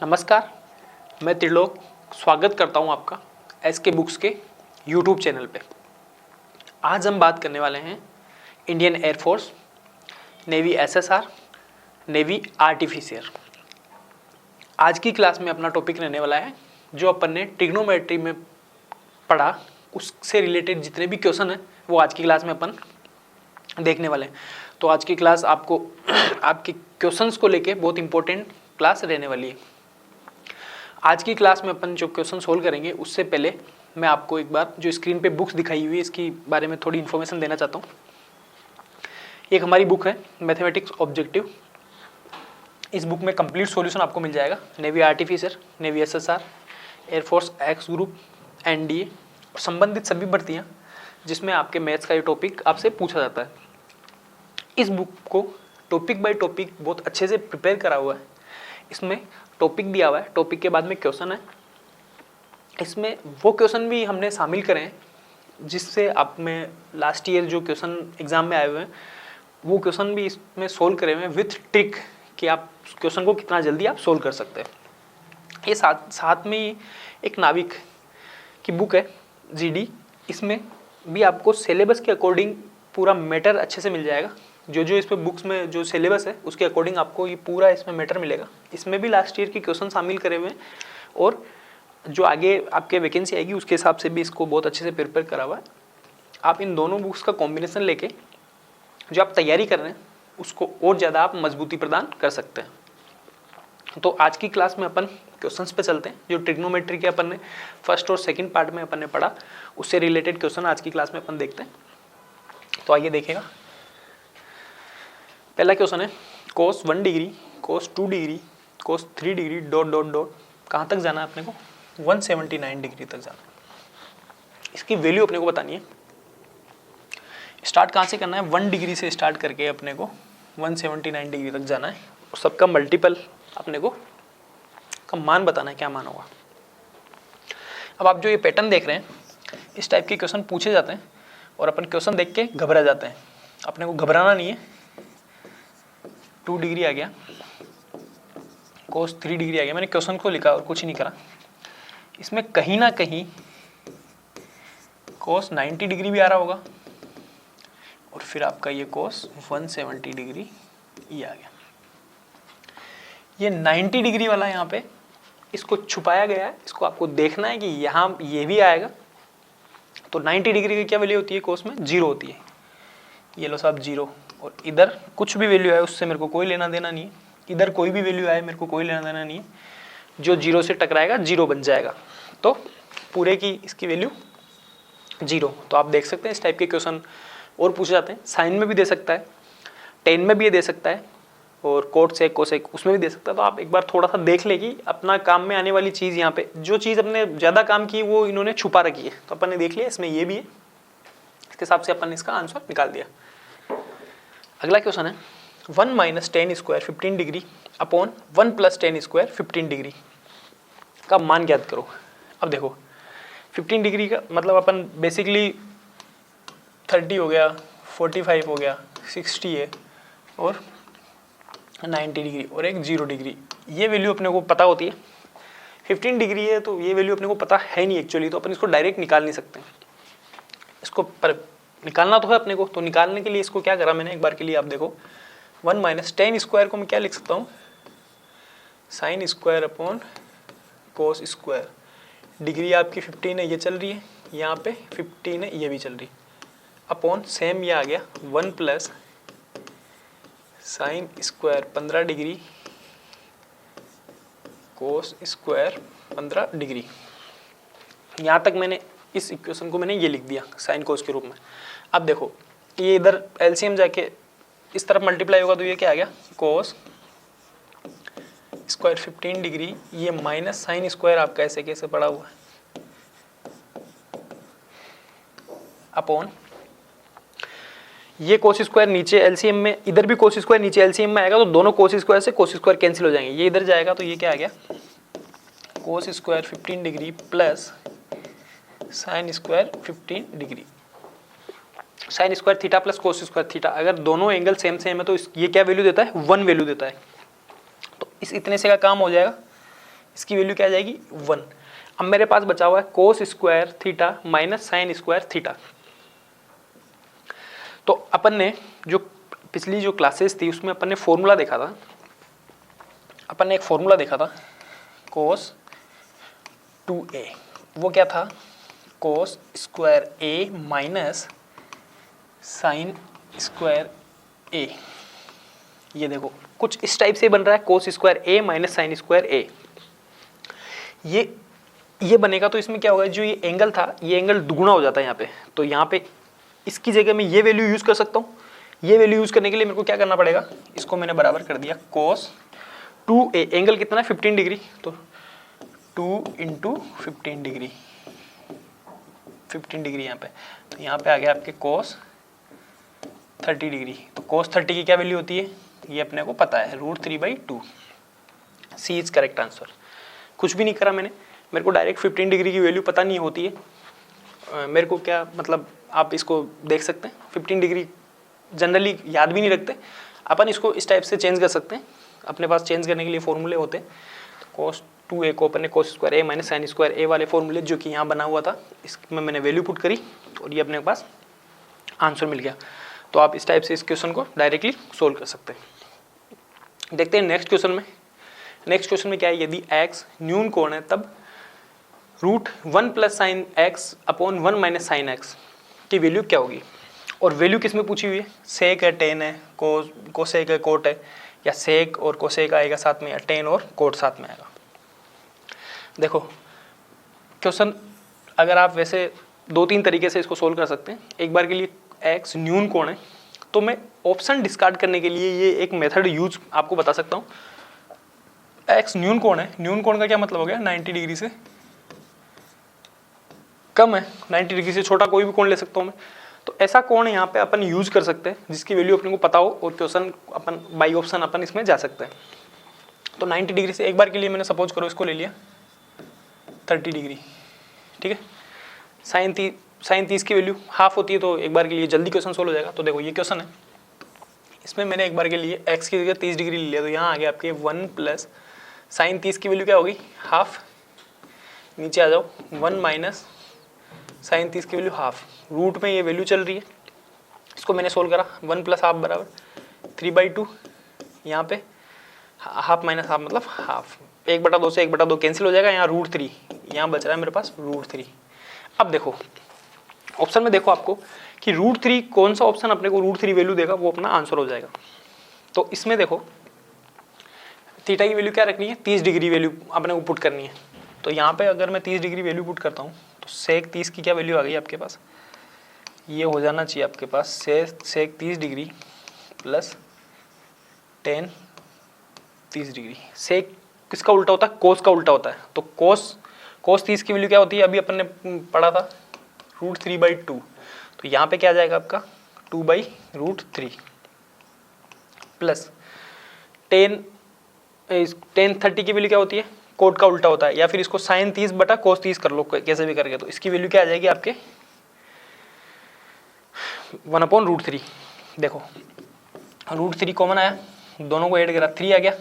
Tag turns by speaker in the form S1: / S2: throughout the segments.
S1: नमस्कार, मैं त्रिलोक स्वागत करता हूं आपका एसके बुक्स के यूट्यूब चैनल पे। आज हम बात करने वाले हैं Indian air force, navy SSR, navy artificer. आज की क्लास में अपना टॉपिक रहने वाला है जो अपन ने ट्रिग्नोमेट्री में पढ़ा, उससे रिलेटेड जितने भी क्वेश्चन हैं वो आज की क्लास में अपन देखने वाले हैं। तो आज की क्लास आपको आपके क्वेश्चंस को लेके बहुत इंपॉर्टेंट क्लास रहने वाली है। आज की क्लास में अपन जो क्वेश्चन सोल्व करेंगे उससे पहले मैं आपको एक बार जो स्क्रीन पे बुक्स दिखाई हुई है इसकी बारे में थोड़ी इन्फॉर्मेशन देना चाहता हूँ। एक हमारी बुक है मैथमेटिक्स ऑब्जेक्टिव। इस बुक में कंप्लीट सॉल्यूशन आपको मिल जाएगा navy artificer, navy SSR, air force X group, NDA और संबंधित सभी भर्तियाँ जिसमें आपके मैथ्स का ये टॉपिक आपसे पूछा जाता है। इस बुक को टॉपिक बाय टॉपिक बहुत अच्छे से प्रिपेयर करा हुआ है। इसमें टॉपिक दिया हुआ है, टॉपिक के बाद में क्वेश्चन है। इसमें वो क्वेश्चन भी हमने शामिल करे हैं जिससे आप में लास्ट ईयर जो क्वेश्चन एग्जाम में आए हुए हैं वो क्वेश्चन भी इसमें सोल्व करे हुए हैं विथ ट्रिक कि आप क्वेश्चन को कितना जल्दी आप सोल्व कर सकते हैं। ये साथ में ही एक नाविक की बुक है जीडी। इसमें भी आपको सिलेबस के अकॉर्डिंग पूरा मैटर अच्छे से मिल जाएगा। जो इस पे बुक्स में जो सिलेबस है उसके अकॉर्डिंग आपको ये पूरा इसमें मैटर मिलेगा। इसमें भी लास्ट ईयर के क्वेश्चन शामिल करे हुए हैं और जो आगे आपके वैकेंसी आएगी उसके हिसाब से भी इसको बहुत अच्छे से प्रिपेयर करा हुआ है। आप इन दोनों बुक्स का कॉम्बिनेशन लेके जो आप तैयारी कर रहे हैं उसको और ज़्यादा आप मजबूती प्रदान कर सकते हैं। तो आज की क्लास में अपन क्वेश्चंस पे चलते हैं। जो ट्रिग्नोमेट्री के अपन ने फर्स्ट और सेकंड पार्ट में अपन ने पढ़ा उससे रिलेटेड क्वेश्चन आज की क्लास में अपन देखते हैं। तो आइए देखेगा। पहला क्वेश्चन है कोस 1 डिग्री, कोस 2 डिग्री, कोस 3 डिग्री डॉट डॉट डॉट कहाँ तक जाना है अपने को? 179 डिग्री तक जाना है। इसकी वैल्यू अपने को बतानी है। स्टार्ट कहाँ से करना है? 1 डिग्री से स्टार्ट करके अपने को 179 डिग्री तक जाना है और सबका मल्टीपल अपने को का मान बताना है, क्या मान होगा। अब आप जो ये पैटर्न देख रहे हैं इस टाइप के क्वेश्चन पूछे जाते हैं और अपन क्वेश्चन देख के घबरा जाते हैं। अपने को घबराना नहीं है। 2 डिग्री आ गया, कोस 3 डिग्री आ गया। मैंने क्वेश्चन को लिखा और कुछ नहीं करा। इसमें कहीं ना कहीं कोस 90 डिग्री भी आ रहा होगा और फिर आपका ये कोस 170 डिग्री ये आ गया। ये 90 डिग्री वाला यहाँ पे इसको छुपाया गया है। इसको आपको देखना है कि यहाँ ये भी आएगा। तो 90 डिग्री की क्या वैल्यू होती है? कोस में 0 होती है। ये लो साहब 0। और इधर कुछ भी वैल्यू आए उससे मेरे को कोई लेना देना नहीं है। इधर कोई भी वैल्यू आए मेरे को कोई लेना देना नहीं है। जो 0 से टकराएगा 0 बन जाएगा। तो पूरे की इसकी वैल्यू 0। तो आप देख सकते हैं इस टाइप के क्वेश्चन और पूछे जाते हैं। साइन में भी दे सकता है, टेन में भी ये दे सकता है और कोट सेक कोसेक उसमें भी दे सकता है। तो आप एक बार थोड़ा सा देख ले कि अपना काम में आने वाली चीज़ यहाँ पे जो चीज़ अपने ज़्यादा काम की वो इन्होंने छुपा रखी है। तो अपन ने देख लिया इसमें ये भी है। इसके हिसाब से अपन ने इसका आंसर निकाल दिया। अगला क्वेश्चन है 1 minus ten square 15 degree upon 1 plus tan square 15 degree का मान ज्ञात करो। अब देखो 15 डिग्री का मतलब अपन बेसिकली 30 हो गया, 45 हो गया, 60 है और 90 डिग्री और एक 0 डिग्री। ये वैल्यू अपने को पता होती है। 15 डिग्री है तो ये वैल्यू अपने को पता है नहीं एक्चुअली। तो अपन इसको डायरेक्ट निकाल नहीं सकते। इसको पर निकालना तो है अपने को। तो निकालने के लिए इसको क्या करा मैंने एक बार के लिए आप देखो 1 माइनस टेन स्क्वायर को मैं क्या लिख सकता हूँ? Sine square upon cos square. Degree आपकी 15 है ये चल रही है, यहाँ पे 15 है ये भी चल रही है, अपॉन सेम ये आ गया 1 plus sine square 15 degree cos square 15 degree. यहाँ तक मैंने इस इक्वेशन को मैंने ये लिख दिया साइन कोस के रूप में। अब देखो ये इधर एलसीएम जाके इस तरफ मल्टीप्लाई होगा तो ये क्या आ गया? कोस स्क्वायर 15 डिग्री ये माइनस साइन स्क्वायर आपका ऐसे कैसे पड़ा हुआ है अपॉन ये कोस स्क्वायर नीचे एलसीएम में, इधर भी कोस स्क्वायर नीचे एलसीएम में आएगा तो दोनों कोस स्क्वायर से कोस स्क्वायर कैंसिल हो जाएंगे। ये इधर जाएगा तो ये क्या आ गया? Cos square 15 degree plus sine square 15 degree. Sine square theta plus cos square theta, अगर दोनों एंगल सेम सेम है तो ये क्या वैल्यू देता है? 1 वैल्यू देता है। तो इस इतने से का काम हो जाएगा। इसकी वैल्यू क्या आ जाएगी 1। अब मेरे पास बचा हुआ है cos square theta minus sine square theta. तो अपन ने जो पिछली जो क्लासेस थी उसमें अपन ने फॉर्मूला देखा था, अपन ने एक फॉर्मूला देखा था कोस 2a, वो क्या था cos square a minus sine square a। ये देखो कुछ इस टाइप से बन रहा है cos square a minus sine square a। ये बनेगा तो इसमें क्या होगा, जो ये एंगल था ये एंगल दुगुना हो जाता है यहाँ पे। तो यहाँ पे इसकी जगह में ये वैल्यू यूज कर सकता हूँ। ये वैल्यू यूज करने के लिए मेरे को क्या करना पड़ेगा, इसको मैंने बराबर कर दिया कोस 2a, एंगल कितना है 15 डिग्री, तो 2 इंटू 15 डिग्री, 15 डिग्री यहाँ पे, तो यहाँ पे आ गया आपके कोस 30 डिग्री। तो कोस 30 की क्या वैल्यू होती है ये अपने को पता है, √3/2। सी इज करेक्ट आंसर। कुछ भी नहीं करा मैंने, मेरे को डायरेक्ट 15 डिग्री की वैल्यू पता नहीं होती है। मेरे को क्या मतलब, आप इसको देख सकते हैं 15 डिग्री जनरली याद भी नहीं रखते, अपन इसको इस टाइप से चेंज कर सकते हैं। अपने पास चेंज करने के लिए फॉर्मूले होते हैं। तो कोस 2a को अपन ने cos square a minus sine square a वाले फॉर्मूले जो कि यहाँ बना हुआ था, इसमें मैंने वैल्यू पुट करी और ये अपने पास आंसर मिल गया। तो आप इस टाइप से इस क्वेश्चन को डायरेक्टली सोल्व कर सकते हैं। देखते हैं नेक्स्ट क्वेश्चन में। नेक्स्ट क्वेश्चन में क्या है, यदि x न्यून कोण है तब √1 plus sine x upon 1 minus sine x की वैल्यू क्या होगी। और वैल्यू किस में पूछी हुई है, सेक है, टेन है, कोसेक है, कोट है, या सेक और कोसेक आएगा साथ में, या टेन और कोट साथ में आएगा। देखो क्वेश्चन अगर आप वैसे 2-3 तरीके से इसको सोल्व कर सकते हैं। एक बार के लिए x न्यून कोण है तो मैं ऑप्शन डिस्कार्ड करने के लिए ये एक मेथड यूज आपको बता सकता हूँ। x न्यून कोण है, न्यून कोण का क्या मतलब हो गया, 90 डिग्री से कम है, 90 डिग्री से छोटा कोई भी कोण ले सकता हूँ मैं। तो ऐसा कोण यहाँ पे अपन यूज कर सकते हैं जिसकी वैल्यू अपने को पता हो और क्वेश्चन अपन बाई ऑप्शन अपन इसमें जा सकते हैं। तो 90 डिग्री से एक बार के लिए मैंने सपोज करो इसको ले लिया 30 डिग्री, ठीक है। साइन 30 की वैल्यू हाफ होती है, तो एक बार के लिए जल्दी क्वेश्चन सोल्व हो जाएगा। तो देखो ये क्वेश्चन है, इसमें मैंने एक बार के लिए x की जगह 30 डिग्री ले लिया, तो यहाँ आ गया आपके 1 प्लस साइन 30 की वैल्यू क्या होगी हाफ, नीचे आ जाओ 1 माइनस साइन 30 की वैल्यू हाफ, रूट में ये वैल्यू चल रही है। इसको मैंने सोल्व करा, 1 प्लस हाफ बराबर 3/2, यहाँ पे हाफ माइनस हाफ मतलब हाफ, 1/2 से 1/2 कैंसिल हो जाएगा, यहाँ √3, यहाँ बच रहा है मेरे पास √3। अब देखो ऑप्शन में देखो आपको कि √3 कौन सा ऑप्शन अपने को √3 वैल्यू देगा, वो अपना आंसर हो जाएगा। तो इसमें देखो थीटा की वैल्यू क्या रखनी है, 30 डिग्री वैल्यू अपने को पुट करनी है। तो यहाँ पे अगर मैं 30 डिग्री वैल्यू पुट करता हूँ तो सेक 30 की क्या वैल्यू आ गई आपके पास, ये हो जाना चाहिए आपके पास सेक 30 डिग्री प्लस टेन 30 डिग्री। सेक किसका उल्टा होता है, कोस का उल्टा होता है। तो कोस 30 की वैल्यू क्या होती है, अभी अपन ने पढ़ा था √3/2। तो यहाँ पे क्या आ जाएगा आपका 2/√3 प्लस टेन 30 की वैल्यू क्या होती है, कोट का उल्टा होता है, या फिर इसको साइन 30 बटा कोस 30 कर लो कैसे भी करके। तो इसकी वैल्यू क्या आ जाएगी आपके 1/√3। देखो √3 कॉमन आया, दोनों को ऐड करा 3 आ गया,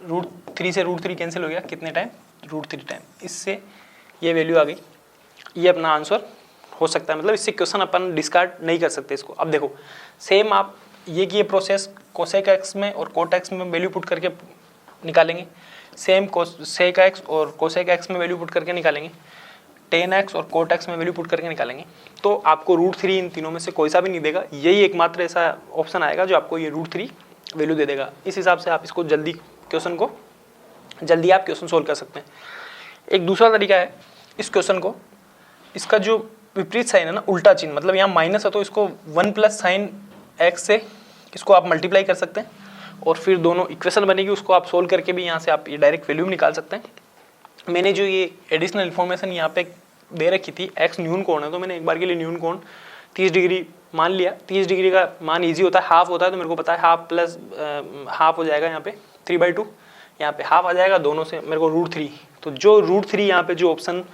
S1: √3 से √3 कैंसिल हो गया, कितने टाइम √3 टाइम, इससे ये वैल्यू आ गई। ये अपना आंसर हो सकता है, मतलब इससे क्वेश्चन अपन डिस्कार्ड नहीं कर सकते इसको। अब देखो सेम आप ये की प्रोसेस कोसेक एक्स में और कोट एक्स में वैल्यू पुट करके निकालेंगे, सेम कोसेक एक्स और कोसेक एक्स में वैल्यू पुट करके निकालेंगे, टेन एक्स और कोट एक्स में वैल्यू पुट करके निकालेंगे। तो आपको √3 इन तीनों में से कोई सा भी नहीं देगा, यही एकमात्र ऐसा ऑप्शन आएगा जो आपको ये √3 वैल्यू दे देगा। इस हिसाब से आप इसको जल्दी आप क्वेश्चन सोल्व कर सकते हैं। एक दूसरा तरीका है इस क्वेश्चन को, इसका जो विपरीत साइन है ना, उल्टा चिन्ह, मतलब यहाँ माइनस है तो इसको 1 प्लस साइन एक्स से इसको आप मल्टीप्लाई कर सकते हैं और फिर दोनों इक्वेशन बनेगी, उसको आप सोल्व करके भी यहाँ से आप ये डायरेक्ट वैल्यू निकाल सकते हैं। मैंने जो ये एडिशनल इन्फॉर्मेशन यहाँ पे दे रखी थी, x न्यून कोण है, तो मैंने एक बार के लिए न्यून कोण 30 डिग्री मान लिया। 30 डिग्री का मान ईजी होता है, हाफ होता है, तो मेरे को पता है हाफ प्लस हाफ हो जाएगा यहाँ पे 3/2, यहाँ पे हाफ आ जाएगा, दोनों से मेरे को √3। तो जो √3 यहाँ पे जो ऑप्शन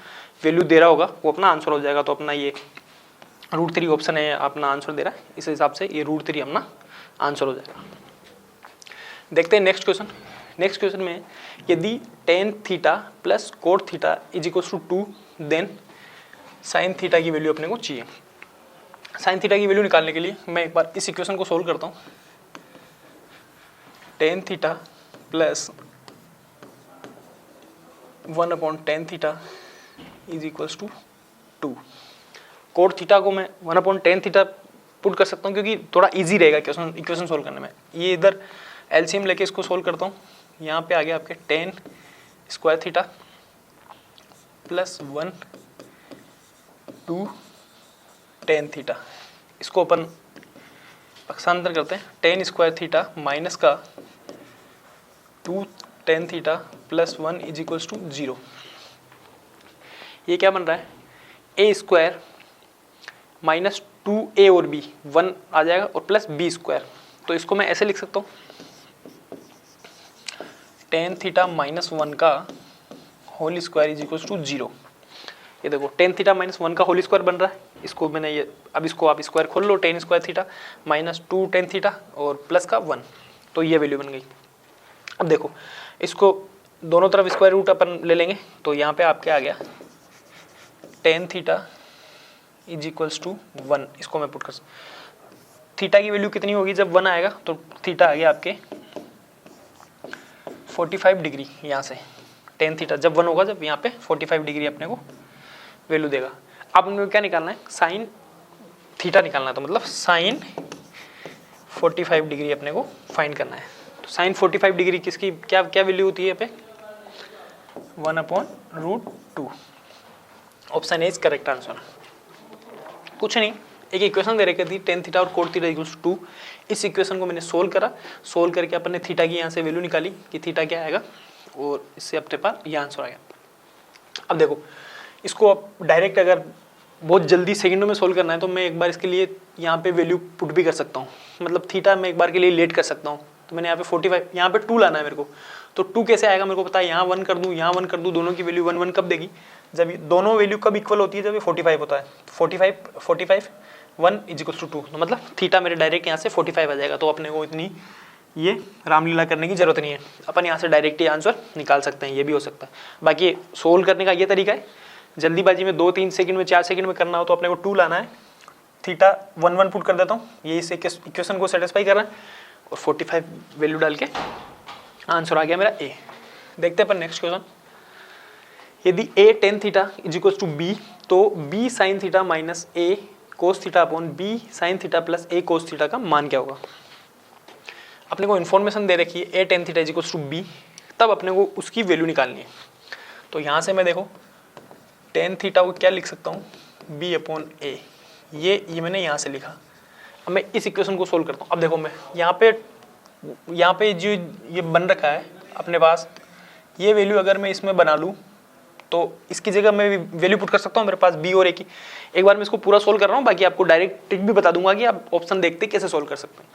S1: वैल्यू दे रहा होगा वो अपना आंसर हो जाएगा। तो अपना ये √3 ऑप्शन है अपना आंसर दे रहा है, इस हिसाब से ये √3 अपना आंसर हो जाएगा। देखते हैं नेक्स्ट क्वेश्चन। नेक्स्ट क्वेश्चन में यदि tan theta plus cot theta is equal to 2 then sine theta की वैल्यू अपने को चाहिए। साइन थीटा की वैल्यू निकालने के लिए मैं एक बार इस इक्वेशन को सोल्व करता हूँ। Tan theta plus 1/tan theta is equals to 2। Cot theta को मैं 1/tan थीटा पुट कर सकता हूँ क्योंकि थोड़ा इजी रहेगा इक्वेशन सोल्व करने में। ये इधर एलसीएम लेके इसको सोल्व करता हूँ। यहाँ पे आ गया आपके tan square theta plus 1 2 tan theta. इसको अपन पक्षांतर करते हैं। tan स्क्वायर थीटा माइनस का 2 tan theta plus 1 is equals to 0। ये क्या बन रहा है, ए स्क्वायर माइनस 2a और b 1 आ जाएगा और प्लस b स्क्वायर। तो इसको मैं ऐसे लिख सकता हूँ, tan थीटा माइनस 1 का whole square is equals to 0। ये देखो tan थीटा माइनस 1 का होल स्क्वायर बन रहा है। इसको मैंने ये अब इसको आप स्क्वायर खोल लो, tan square theta minus 2 tan theta और प्लस का 1, तो ये वैल्यू बन गई। अब देखो इसको दोनों तरफ स्क्वायर रूट अपन ले लेंगे, तो यहाँ पे आपके आ गया tan theta is equals to 1। इसको मैं पुट कर सकता। थीटा की वैल्यू कितनी होगी जब 1 आएगा, तो थीटा आ गया आपके 45 डिग्री। यहाँ से tan थीटा जब 1 होगा, जब यहाँ पे 45 डिग्री अपने को वैल्यू देगा। अब अपने को क्या निकालना है, साइन थीटा निकालना है। तो मतलब साइन 45 डिग्री अपने को फाइंड करना है। तो साइन 45 डिग्री किसकी क्या क्या वैल्यू होती है यहाँ पे, 1/√2। Option A is correct answer. कुछ नहीं, एक इक्वेशन दे रखी थी tan थीटा और कोट थीटा इक्वल्स टू 2। इस इक्वेशन को मैंने सोल्व करा, सोल्व करके अपन ने थीटा की यहाँ से वैल्यू निकाली कि थीटा क्या आएगा, और इससे अपने पास ये आंसर आ गया। अब देखो इसको अब डायरेक्ट अगर बहुत जल्दी सेकंडों में सोल्व करना है तो मैं एक बार इसके लिए यहाँ पे वैल्यू पुट भी कर सकता हूँ। मतलब थीटा मैं एक बार के लिए लेट कर सकता हूँ। तो मैंने यहाँ पे 45, यहाँ पे 2 लाना है मेरे को। तो 2 कैसे आएगा मेरे को पता है, यहाँ 1 कर दूँ, यहाँ 1 कर दूँ, दोनों की वैल्यू 1 1 कब देगी, जब दोनों वैल्यू कब इक्वल होती है, जब ये 45 होता है। 45 1 इज इक्वल टू 2, तो मतलब थीटा मेरे डायरेक्ट यहाँ से 45 आ जाएगा। तो अपने को इतनी ये रामलीला करने की जरूरत नहीं है, अपन यहाँ से डायरेक्ट ही आंसर निकाल सकते हैं। ये भी हो सकता है। बाकी सोल्व करने का ये तरीका है, जल्दीबाजी में 2-3 सेकंड में 4 सेकंड में करना हो तो अपने को 2 लाना है, थीटा 1 1 पुट कर देता हूँ, ये इस इक्वेशन को सेटिस्फाई कर रहा है, और 45 वैल्यू डाल के आंसर आ गया मेरा ए। देखते हैं अपन नेक्स्ट क्वेश्चन। यदि a tan theta is equal to b, तो b sin theta minus a cos theta upon b sin theta plus a cos theta का मान क्या होगा। अपने को इन्फॉर्मेशन दे रखी है a tan theta is equal to b, तब अपने को उसकी वैल्यू निकालनी है। तो यहाँ से मैं देखो tan थीटा को क्या लिख सकता हूँ, b अपॉन a। ये मैंने यहाँ से लिखा। अब मैं इस इक्वेशन को सोल्व करता हूँ। अब देखो मैं यहाँ पे जो ये बन रखा है अपने पास, ये वैल्यू अगर मैं इसमें बना लूँ तो इसकी जगह मैं वैल्यू पुट कर सकता हूँ। मेरे पास b और a की, एक बार मैं इसको पूरा सोल्व कर रहा हूँ, बाकी आपको डायरेक्ट ट्रिक भी बता दूंगा कि आप ऑप्शन देखते कैसे सोल्व कर सकते हैं।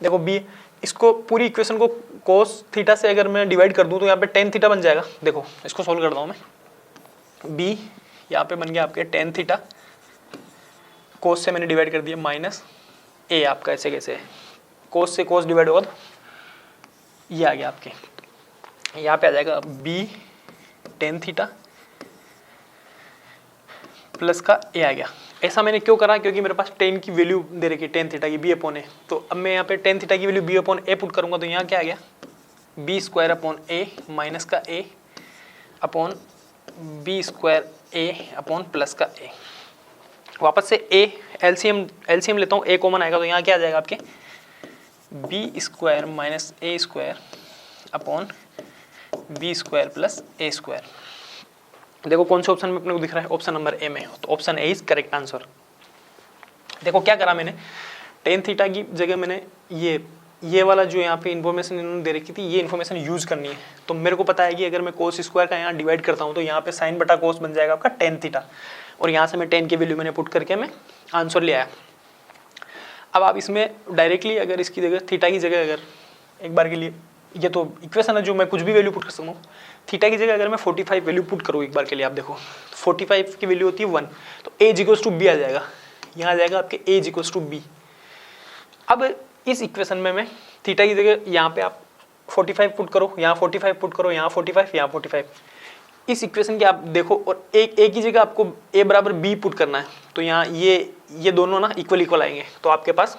S1: देखो b, इसको पूरी इक्वेशन को cos थीटा से अगर मैं डिवाइड कर दूं तो यहाँ पे tan थीटा बन जाएगा। देखो इसको सोल्व करता हूँ मैं। b यहाँ पे बन गया आपके tan थीटा, cos से मैंने डिवाइड कर दिया, माइनस a आपका ऐसे कैसे है, cos से cos डिवाइड होगा तो ये आ गया आपके, यहाँ पे आ जाएगा b tan थीटा प्लस का a आ गया। ऐसा मैंने क्यों करा, क्योंकि मेरे पास tan की वैल्यू दे रखी है tan थीटा की b अपॉन a। तो अब मैं यहाँ पे tan थीटा की value b upon a put करूंगा तो यहाँ क्या आ गया, b square upon a minus का a upon b square a upon plus का a। वापस से a एलसीएम लेता हूँ, a कॉमन आएगा तो यहाँ क्या आ जाएगा आपके b square minus a square upon b square plus a square. देखो कौन से ऑप्शन में अपने को दिख रहा है, ऑप्शन नंबर ए में, तो option A is correct answer. देखो क्या करा मैंने, tan थीटा की जगह मैंने ये वाला जो यहाँ पे इन्फॉर्मेशन इन्होंने दे रखी थी, ये इन्फॉर्मेशन यूज करनी है। तो मेरे को पता है कि अगर मैं कोस स्क्वायर का यहाँ डिवाइड करता हूँ तो यहाँ पे साइन बटा कोस बन जाएगा आपका tan थीटा, और यहाँ से मैं tan की वैल्यू मैंने पुट करके मैं आंसर ले आया। अब आप इसमें डायरेक्टली अगर इसकी जगह थीटा की जगह अगर एक बार के लिए, ये तो इक्वेशन है जो मैं कुछ भी वैल्यू पुट कर सकता हूँ, थीटा की जगह अगर मैं 45 वैल्यू पुट करूँ एक बार के लिए, आप देखो 45 की वैल्यू होती है 1, तो a इक्वल्स टू b आ जाएगा, यहाँ आ जाएगा आपके a इक्वल्स टू b। अब इस इक्वेशन में मैं थीटा की जगह यहाँ पे आप 45 पुट करो, यहाँ 45 पुट करो, यहाँ 45, यहाँ 45। इस इक्वेशन की आप देखो और एक ही जगह आपको a बराबर b पुट करना है, तो यहाँ ये दोनों ना इक्वल आएंगे। तो आपके पास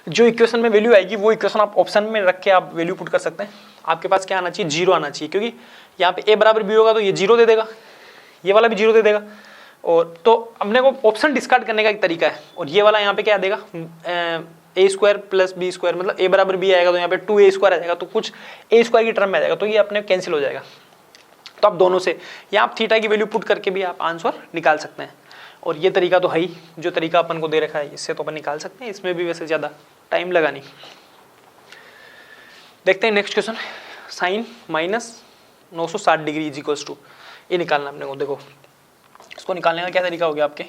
S1: जो इक्वेशन में वैल्यू आएगी वो इक्वेशन आप ऑप्शन में रख के आप वैल्यू पुट कर सकते हैं। आपके पास क्या आना चाहिए, 0 आना चाहिए, क्योंकि यहाँ पे a बराबर b होगा तो ये 0 दे देगा, ये वाला भी 0 दे देगा। और तो अपने को ऑप्शन डिस्कार्ड करने का एक तरीका है। और ये वाला यहाँ पे क्या देगा, a square plus b square, मतलब a बराबर b आएगा तो यहाँ पे 2a स्क्वायर आ जाएगा, तो कुछ a स्क्वायर की टर्म में आ जाएगा, तो ये अपने कैंसिल हो जाएगा। तो आप दोनों से या आप थीटा की वैल्यू पुट करके भी आप आंसर निकाल सकते हैं। और ये तरीका तो है ही, जो तरीका अपन को दे रखा है इससे तो अपन निकाल सकते हैं, इसमें भी वैसे ज़्यादा टाइम लगा नहीं। देखते हैं next question, sine minus 960 degree is equals to, ये निकालना अपने को। देखो इसको निकालने का क्या तरीका हो गया आपके,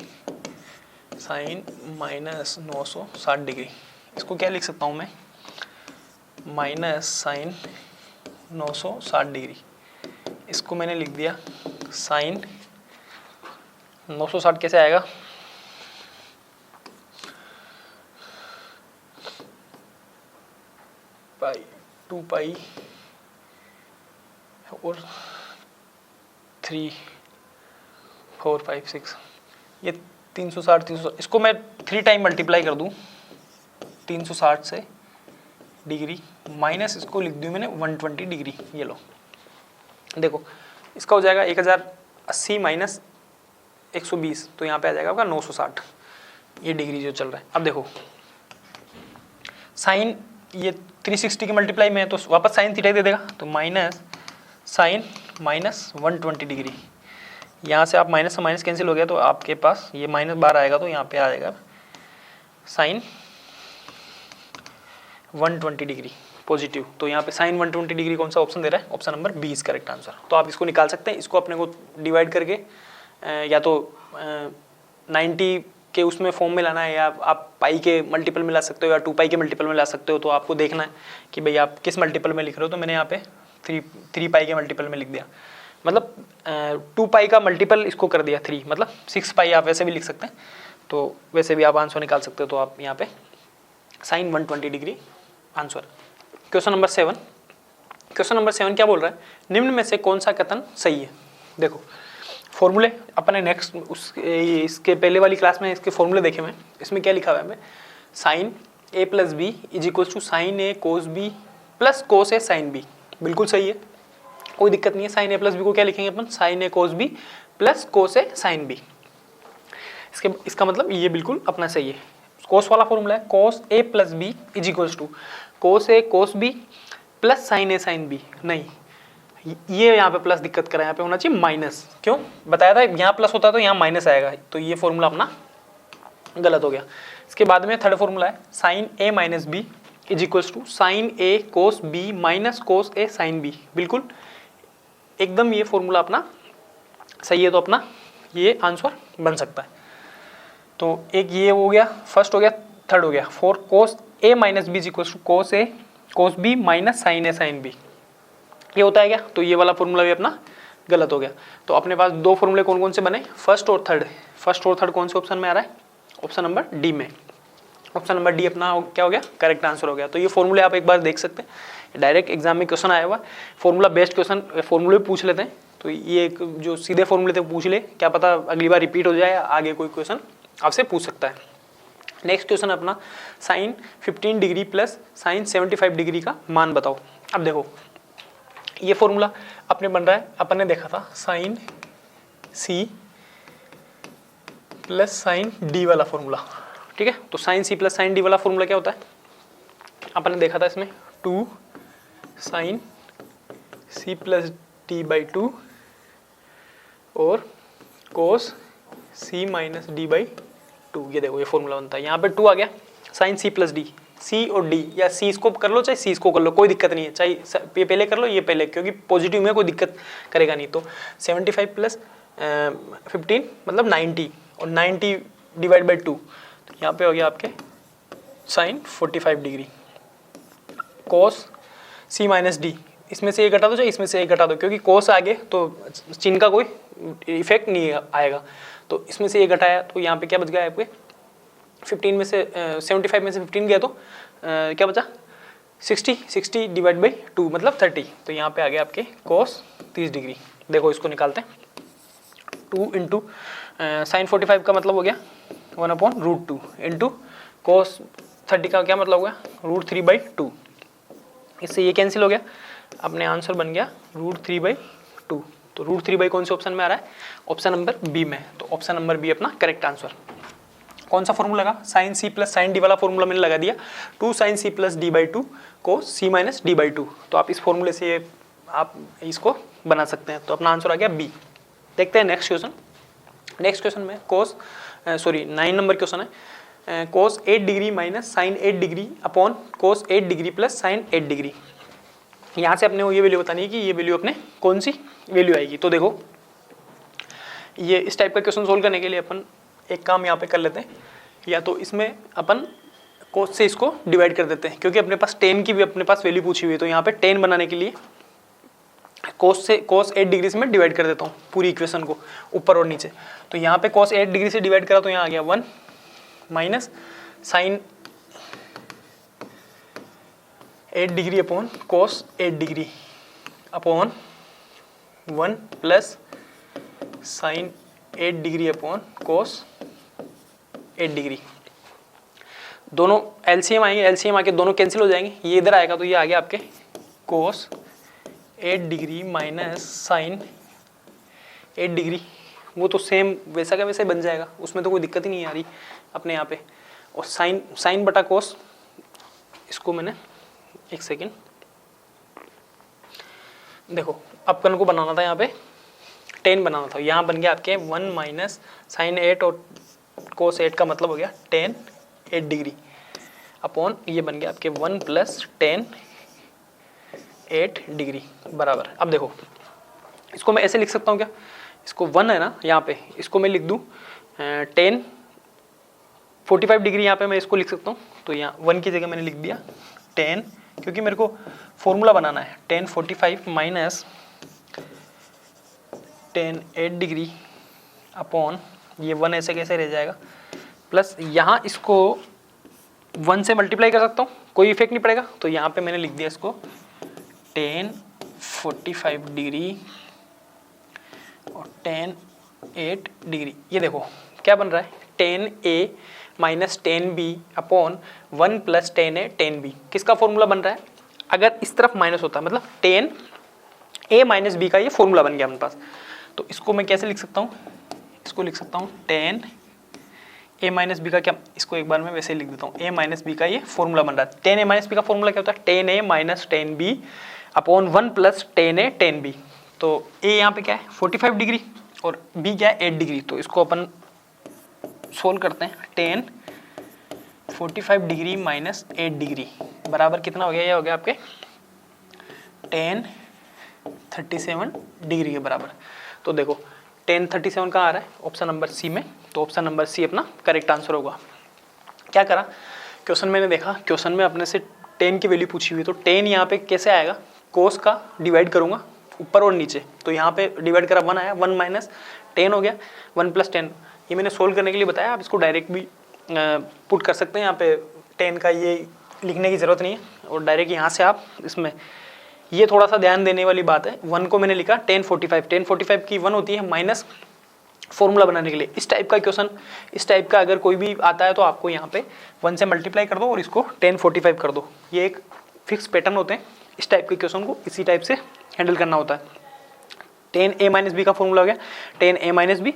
S1: साइन माइनस 960 डिग्री, इसको क्या लिख सकता हूँ मैं, माइनस साइन 960 डिग्री, इसको मैंने लिख दिया साइन 960 कैसे आएगा, पाई 2 पाई और 3 4 5 6, ये 360, इसको मैं 3 टाइम मल्टीप्लाई कर दूं 360 से डिग्री, माइनस इसको लिख दूं मैंने 120 डिग्री। ये लो देखो इसका हो जाएगा 1080 माइनस 120, तो यहाँ पे आ जाएगा आपका 960, ये डिग्री जो चल रहा है। अब देखो साइन ये 360 की मल्टीप्लाई में है तो वापस साइन थीटा दे देगा, तो माइनस साइन माइनस 120 डिग्री, यहाँ से आप माइनस से माइनस कैंसिल हो गया, तो आपके पास ये माइनस 12 आएगा, तो यहाँ पे आ जाएगा साइन 120 डिग्री पॉजिटिव। तो यहाँ पे साइन 120 डिग्री कौन सा ऑप्शन दे रहा है, option number B is correct answer. तो आप इसको निकाल सकते हैं। इसको अपने को डिवाइड करके या तो 90 के उसमें फॉर्म में लाना है, या आप पाई के मल्टीपल में ला सकते हो, या 2 पाई के मल्टीपल में ला सकते हो। तो आपको देखना है कि भाई आप किस मल्टीपल में लिख रहे हो। तो मैंने यहाँ पे 3 पाई के मल्टीपल में लिख दिया, मतलब 2 पाई का मल्टीपल इसको कर दिया 3, मतलब 6 पाई आप वैसे भी लिख सकते हैं। तो वैसे भी आप आंसर निकाल सकते हो। तो आप यहाँ पे sine 120 degree answer. Question number 7, question number 7 क्या बोल रहा है, निम्न में से कौन सा कथन सही है। देखो फॉर्मूले अपने नेक्स्ट इसके पहले वाली क्लास में इसके फॉर्मूले देखे मैं, इसमें क्या लिखा हुआ है हमें, sine a plus B is equals to sine A cos B plus cos A sine B. बिल्कुल सही है, कोई दिक्कत नहीं है। साइन ए प्लस बी को क्या लिखेंगे अपन, sign A cos B plus cos A sine B. इसका मतलब ये बिल्कुल अपना सही है। कोस वाला फॉर्मूला है cos A plus B is equals to cos A cos B plus sine A sine B. नहीं, ये यहाँ पे प्लस दिक्कत करा, यहाँ पे होना चाहिए माइनस। क्यों बताया था, यहाँ प्लस होता है तो यहाँ माइनस आएगा, तो ये फॉर्मूला अपना गलत हो गया। इसके बाद में थर्ड फॉर्मूला है sine A minus B is equals to sine A cos B minus cos A sine B. बिल्कुल एकदम ये फॉर्मूला अपना सही है, तो अपना ये आंसर बन सकता है। तो एक ये हो गया, फर्स्ट हो गया, थर्ड हो गया। Four cos A minus B is equals to cos A cos B minus sine A sine B, ये होता है क्या, तो ये वाला फॉर्मूला भी अपना गलत हो गया। तो अपने पास दो फॉर्मूले कौन कौन से बने, फर्स्ट और थर्ड। फर्स्ट और थर्ड कौन से ऑप्शन में आ रहा है, ऑप्शन नंबर डी में। ऑप्शन नंबर डी अपना क्या हो गया, करेक्ट आंसर हो गया। तो ये फॉर्मूले आप एक बार देख सकते हैं, डायरेक्ट एग्जाम में क्वेश्चन आया हुआ, फॉर्मूला बेस्ड क्वेश्चन फॉर्मूले पूछ लेते हैं। तो ये एक जो सीधे फॉर्मूले थे पूछ ले, क्या पता अगली बार रिपीट हो जाए, आगे कोई क्वेश्चन आपसे पूछ सकता है। नेक्स्ट क्वेश्चन अपना sine 15 degree plus sine 75 degree का मान बताओ। अब देखो ये फॉर्मूला अपने बन रहा है, अपन ने देखा था sine C plus sine D वाला फॉर्मूला, ठीक है। तो sine C plus sine D वाला फॉर्मूला क्या होता है, अपन ने देखा था इसमें 2 sine C plus D by 2 और cos C minus D by 2। ये देखो ये फॉर्मूला बनता है, यहाँ पे 2 आ गया, साइन सी प्लस डी, सी और डी, या सी इसको कर लो चाहे सी इसको कर लो, कोई दिक्कत नहीं है। चाहे ये पहले कर लो ये पहले, क्योंकि पॉजिटिव में कोई दिक्कत करेगा नहीं। तो 75 प्लस 15 मतलब 90, और 90 डिवाइड बाई 2, तो यहाँ पे हो गया आपके साइन 45 डिग्री। कोस सी माइनस डी, इसमें से ये घटा दो चाहे इसमें से ये घटा दो, क्योंकि कोस आगे तो चिन्ह का कोई इफेक्ट नहीं आएगा। तो इसमें से ये घटाया तो यहाँ पे क्या बच गया आपके 15 में से 75 में से 15 गया तो क्या बचा 60 डिवाइड बाई 2 मतलब 30, तो यहाँ पे आ गया आपके cos 30 डिग्री। देखो इसको निकालते हैं, 2 इंटू साइन 45 का मतलब हो गया 1/√2 इंटू cos 30 का क्या मतलब हो गया √3/2। इससे ये कैंसिल हो गया, अपने आंसर बन गया √3/2। तो √3 कौन से ऑप्शन में आ रहा है, ऑप्शन नंबर बी में, तो ऑप्शन नंबर बी अपना करेक्ट आंसर। कौन सा फॉर्मूला लगा, sine C plus sine D वाला फॉर्मूला मैंने लगा दिया, 2 sin c plus d/2 cos c minus d/2। तो आप इस फॉर्मूले से आप इसको बना सकते हैं, तो अपना आंसर आ गया बी। देखते हैं नेक्स्ट क्वेश्चन। नेक्स्ट क्वेश्चन में 9 नंबर क्वेश्चन है, cos 8 degree minus sine 8 degree upon cos 8 degree plus sine 8 degree. यहाँ से अपने को ये वैल्यू बतानी है कि ये वैल्यू अपने कौन सी वैल्यू आएगी। तो देखो ये इस टाइप का क्वेश्चन सोल्व करने के लिए अपन एक काम यहाँ पे कर लेते हैं, या तो इसमें अपन cos से इसको डिवाइड कर देते हैं, क्योंकि अपने पास tan की भी अपने पास वैल्यू पूछी हुई है। तो यहाँ पे tan बनाने के लिए cos 8 डिग्री से मैं डिवाइड कर देता हूँ पूरी इक्वेशन को ऊपर और नीचे। तो यहाँ पे cos 8 डिग्री से डिवाइड करा तो यहाँ आ गया 1 minus sine 8 degree upon cos 8 degree upon 1 plus sine 8 degree upon cos 8 degree. दोनों एलसीएम आएंगे, एलसीएम आके दोनों कैंसिल हो जाएंगे, ये इधर आएगा तो ये आ गया आपके cos 8 degree minus sine 8 degree. वो तो सेम वैसा का वैसे बन जाएगा, उसमें तो कोई दिक्कत ही नहीं आ रही अपने यहाँ पे। और साइन बटा cos, इसको मैंने एक सेकेंड देखो, अपन को बनाना था यहाँ पे tan बनाना था, यहाँ बन गया आपके 1 माइनस साइन 8 और cos 8 का मतलब हो गया tan 8 डिग्री अपॉन ये बन गया आपके 1 प्लस tan 8 डिग्री बराबर। अब देखो इसको मैं ऐसे लिख सकता हूँ क्या, इसको 1 है ना यहाँ पे, इसको मैं लिख दूँ tan 45 डिग्री, यहाँ पे मैं इसको लिख सकता हूँ। तो यहाँ 1 की जगह मैंने लिख दिया tan, क्योंकि मेरे को फॉर्मूला बनाना है, tan 45 minus tan 8 degree upon ये 1 ऐसे कैसे रह जाएगा, प्लस यहाँ इसको 1 से मल्टीप्लाई कर सकता हूँ, कोई इफेक्ट नहीं पड़ेगा। तो यहाँ पे मैंने लिख दिया इसको tan 45 डिग्री और tan 8 डिग्री। ये देखो क्या बन रहा है, tan a minus tan b upon 1 plus tan a tan b। किसका फॉर्मूला बन रहा है, अगर इस तरफ माइनस होता है मतलब tan a माइनस b का ये फॉर्मूला बन गया अपने पास। तो इसको मैं कैसे लिख सकता हूँ, इसको लिख सकता हूँ tan a माइनस बी का क्या, इसको एक बार मैं वैसे ही लिख देता हूँ, a माइनस बी का ये फॉर्मूला बन रहा है। tan a माइनस बी का फॉर्मूला क्या होता है, tan a minus tan b upon 1 plus tan a tan b। तो a यहाँ पे क्या है 45 डिग्री और b क्या है 8 डिग्री। तो इसको अपन सोल्व करते हैं, tan 45 डिग्री माइनस 8 डिग्री बराबर कितना हो गया, ये हो गया आपके tan 37 डिग्री के बराबर। तो देखो tan 37 कहाँ आ रहा है, ऑप्शन नंबर सी में। तो ऑप्शन नंबर सी अपना करेक्ट आंसर होगा। क्या करा, क्वेश्चन मैंने देखा, क्वेश्चन में अपने से tan की वैल्यू पूछी हुई, तो tan यहाँ पे कैसे आएगा, cos का डिवाइड करूंगा ऊपर और नीचे। तो यहाँ पे डिवाइड करा 1 आया, 1 माइनस tan हो गया 1 प्लस tan। ये मैंने सोल्व करने के लिए बताया, आप इसको डायरेक्ट भी पुट कर सकते हैं, यहाँ पे tan का ये लिखने की ज़रूरत नहीं है और डायरेक्ट यहाँ से आप इसमें, ये थोड़ा सा ध्यान देने वाली बात है। 1 को मैंने लिखा tan 45 की 1 होती है माइनस फॉर्मूला बनाने के लिए। इस टाइप का क्वेश्चन, इस टाइप का अगर कोई भी आता है तो आपको यहाँ पे 1 से मल्टीप्लाई कर दो और इसको tan 45 कर दो। ये एक फिक्स पैटर्न होते हैं, इस टाइप के क्वेश्चन को इसी टाइप से हैंडल करना होता है। tan a माइनस बी का फॉर्मूला हो गया tan a माइनस बी,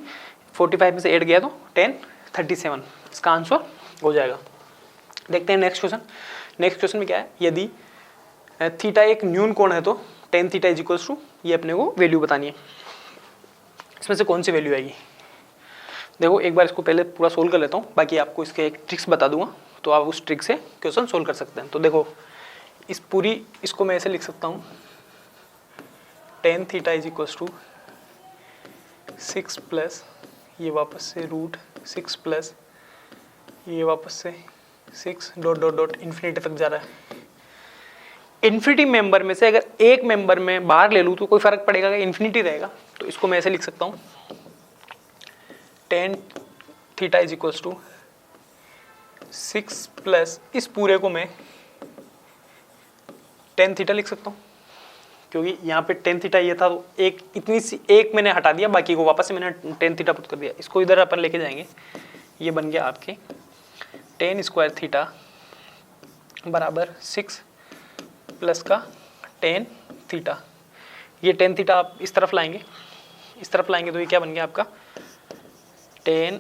S1: 45 में से 8 गया तो tan 37, इसका आंसर हो जाएगा। देखते हैं नेक्स्ट क्वेश्चन। नेक्स्ट क्वेश्चन में क्या है, यदि थीटा एक न्यून कोण है तो tan theta is equals to, ये अपने को वैल्यू बतानी है, इसमें से कौन सी वैल्यू आएगी। देखो एक बार इसको पहले पूरा सोल्व कर लेता हूँ, बाकी आपको इसके एक ट्रिक्स बता दूंगा, तो आप उस ट्रिक से क्वेश्चन सोल्व कर सकते हैं। तो देखो इस पूरी, इसको मैं ऐसे लिख सकता हूँ tan theta is equals to 6 plus ये वापस से √6 प्लस ये वापस से 6 डॉट डॉट डॉट इन्फिनिटी तक जा रहा है। इन्फिनिटी मेंबर में से अगर एक मेंबर में बाहर ले लूँ तो कोई फर्क पड़ेगा, कि इन्फिनिटी रहेगा। तो इसको मैं ऐसे लिख सकता हूँ tan theta is equals to 6 plus इस पूरे को मैं टेन थीटा लिख सकता हूँ, क्योंकि यहाँ पे टेन थीटा ये था तो एक इतनी सी एक मैंने हटा दिया, बाकी को वापस से मैंने टेन थीटा पुट कर दिया। इसको इधर अपन लेके जाएंगे, ये बन गया आपके टेन स्क्वायर थीटा बराबर 6 प्लस का टेन थीटा। ये टेन थीटा आप इस तरफ लाएंगे, इस तरफ लाएंगे तो ये क्या बन गया आपका टेन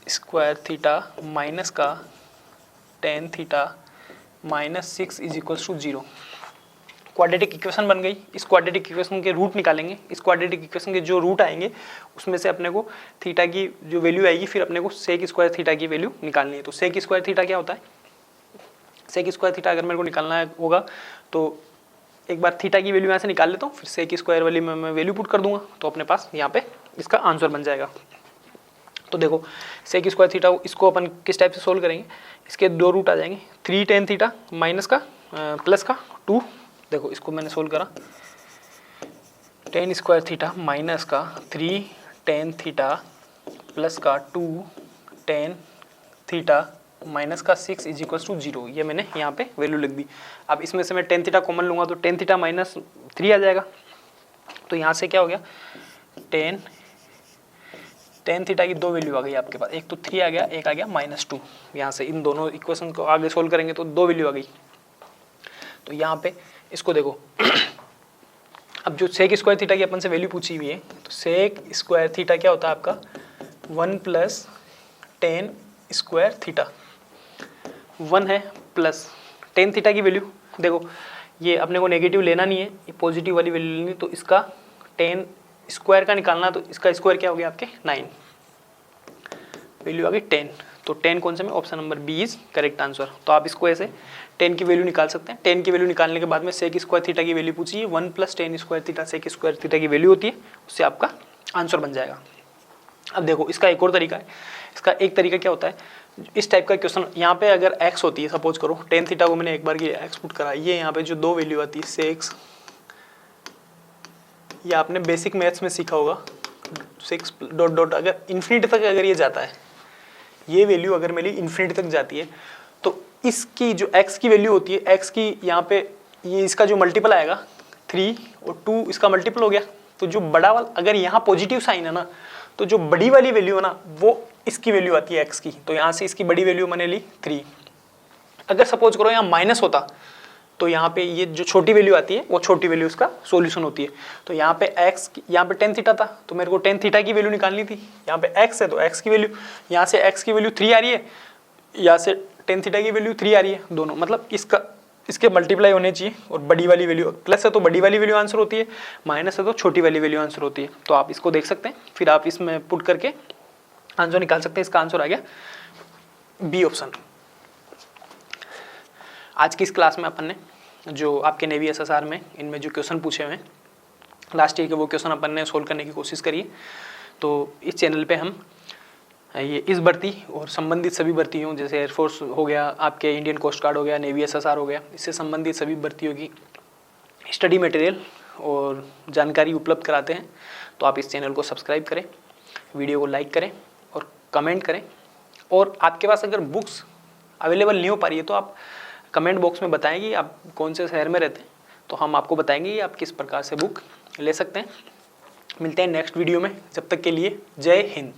S1: स्क्वायर थीटा माइनस का tan theta minus 6 is equals to 0। Quadratic equation बन गई। इस क्वाड्रेटिक इक्वेशन के रूट निकालेंगे। इस क्वाड्रेटिक इक्वेशन के जो रूट आएंगे उसमें से अपने को थीटा की जो वैल्यू आएगी फिर अपने को सेक स्क्वायर थीटा की वैल्यू निकालनी है। तो सेक स्क्वायर थीटा क्या होता है, सेक स्क्वायर थीटा अगर मेरे को निकालना होगा तो एक बार थीटा की वैल्यू यहाँ से निकाल लेता हूँ, फिर सेक स्क्वायर वाली में मैं वैल्यू पुट कर दूंगा, तो अपने पास यहाँ पे इसका आंसर बन जाएगा। तो देखो सेक स्क्वायर थीटा इसको अपन किस टाइप से सोल्व करेंगे, इसके दो रूट आ जाएंगे, 3 टेन थीटा माइनस का प्लस का 2। देखो इसको मैंने सोल्व करा, टेन स्क्वायर थीटा माइनस का 3 टेन थीटा प्लस का 2 टेन थीटा माइनस का 6 इज इक्वल्स टू 0। ये मैंने यहाँ पे वैल्यू लिख दी। अब इसमें से मैं टेन थीटा कॉमन लूँगा तो टेन थीटा माइनस 3 आ जाएगा। तो यहाँ से क्या हो गया, टेन थीटा की दो वैल्यू आ गई आपके पास, एक तो 3 आ गया, एक आ गया -2। यहाँ से इन दोनों इक्वेशन को आगे सोल्व करेंगे तो दो वैल्यू आ गई। तो यहाँ पे इसको देखो अब जो सेक स्क्वायर थीटा की अपन से वैल्यू पूछी हुई है, तो सेक स्क्वायर थीटा क्या होता है आपका 1 प्लस टेन स्क्वायर थीटा। 1 है प्लस टेन थीटा की वैल्यू, देखो ये अपने को नेगेटिव लेना नहीं है, ये पॉजिटिव वाली वैल्यू लेनी। तो इसका टेन स्क्वायर का निकालना, तो इसका स्क्वायर क्या हो गया आपके 9, वैल्यू आ गई 10। तो 10 कौन से में, option number B is correct answer. तो आप इसको ऐसे 10 की वैल्यू निकाल सकते हैं। 10 की वैल्यू निकालने के बाद में सेक स्क्वायर थीटा की वैल्यू पूछी है, 1 plus tan square theta sec square theta की वैल्यू होती है, उससे आपका आंसर बन जाएगा। अब देखो इसका एक और तरीका है। इसका एक तरीका क्या होता है, इस टाइप का क्वेश्चन यहाँ पे अगर x होती है, सपोज करो टेन थीटा को मैंने एक बार की x पुट करा, ये यहाँ पे जो दो वैल्यू आती है सेक्स, ये आपने बेसिक मैथ्स में सीखा होगा 6 डॉट डॉट, अगर इन्फिनिटी तक अगर ये जाता है, ये वैल्यू अगर मेरी इन्फिनिटी तक जाती है, तो इसकी जो x की वैल्यू होती है, x की यहाँ पे ये इसका जो मल्टीपल आएगा 3 और 2 इसका मल्टीपल हो गया। तो जो बड़ा वाला अगर यहाँ पॉजिटिव साइन है ना, तो जो बड़ी वाली वैल्यू है ना वो इसकी वैल्यू आती है x की। तो यहाँ से इसकी बड़ी वैल्यू मैंने ली 3। अगर सपोज करो यहाँ माइनस होता तो यहाँ पे ये जो छोटी वैल्यू आती है वो छोटी वैल्यू इसका सॉल्यूशन होती है। तो यहाँ पे x, यहाँ पे टेन थीटा था तो मेरे को टेन थीटा की वैल्यू निकालनी थी। यहाँ पे x है तो x की वैल्यू, यहाँ से x की वैल्यू 3 आ रही है, यहाँ से टेन थीटा की वैल्यू 3 आ रही है, दोनों मतलब इसके मल्टीप्लाई होने चाहिए। और बड़ी वाली वैल्यू प्लस है तो बड़ी वाली वैल्यू आंसर होती है, माइनस है तो छोटी वाली वैल्यू आंसर होती है। तो आप इसको देख सकते हैं, फिर आप इसमें पुट करके आंसर निकाल सकते हैं। इसका आंसर आ गया बी ऑप्शन। आज की इस क्लास में अपन ने जो आपके नेवी एसएसआर में इनमें जो क्वेश्चन पूछे हुए हैं लास्ट ईयर के, वो क्वेश्चन अपन ने सोल्व करने की कोशिश करी है। तो इस चैनल पे हम ये इस भर्ती और संबंधित सभी भर्तियों, जैसे एयरफोर्स हो गया, आपके इंडियन कोस्ट गार्ड हो गया, नेवी एसएसआर हो गया, इससे संबंधित सभी भर्तियों की स्टडी मटेरियल और जानकारी उपलब्ध कराते हैं। तो आप इस चैनल को सब्सक्राइब करें, वीडियो को लाइक करें और कमेंट करें। और आपके पास अगर बुक्स अवेलेबल नहीं हो पा रही है तो आप कमेंट बॉक्स में बताएं कि आप कौन से शहर में रहते हैं, तो हम आपको बताएंगे कि आप किस प्रकार से बुक ले सकते हैं। मिलते हैं नेक्स्ट वीडियो में, जब तक के लिए जय हिंद।